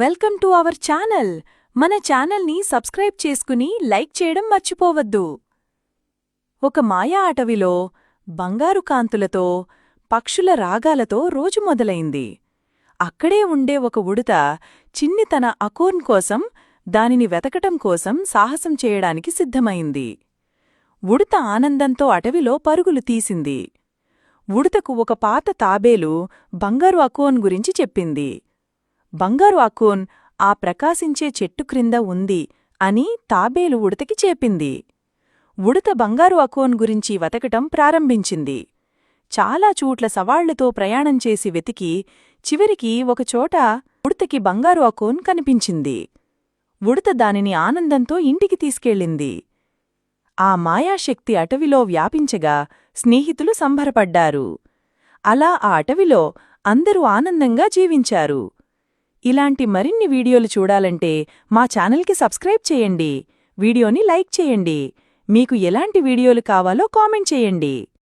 Welcome to our channel. మన ఛానల్ని subscribe చేసుకుని లైక్ చేయడం మర్చిపోవద్దు. ఒక మాయా అటవిలో బంగారు కాంతులతో పక్షుల రాగాలతో రోజు మొదలైంది. అక్కడే ఉండే ఒక ఉడుత చిన్ని తన అకోర్న్ కోసం దానిని వెతకటం కోసం సాహసం చేయడానికి సిద్ధమైంది. ఉడుత ఆనందంతో అటవిలో పరుగులు తీసింది. ఉడుతకు ఒక పాత తాబేలు బంగారు అకోన్ గురించి చెప్పింది. బంగారు అకోన్ ఆ ప్రకాశించే చెట్టు క్రింద ఉంది అని తాబేలు ఉడతకి చెప్పింది. ఉడత బంగారు అకోన్ గురించి వెతకటం ప్రారంభించింది. చాలా చోట్ల సవాళ్లతో ప్రయాణం చేసి వెతికి చివరికి ఒకచోట ఉడతకి బంగారు అకోన్ కనిపించింది. ఉడత దానిని ఆనందంతో ఇంటికి తీసుకెళ్ళింది. ఆ మాయాశక్తి అటవిలో వ్యాపించగా స్నేహితులు సంబరపడ్డారు. అలా ఆ అటవిలో అందరూ ఆనందంగా జీవించారు. ఇలాంటి మరిన్ని వీడియోలు చూడాలంటే మా ఛానల్కి సబ్స్క్రైబ్ చేయండి. వీడియోని లైక్ చేయండి. మీకు ఎలాంటి వీడియోలు కావాలో కామెంట్ చేయండి.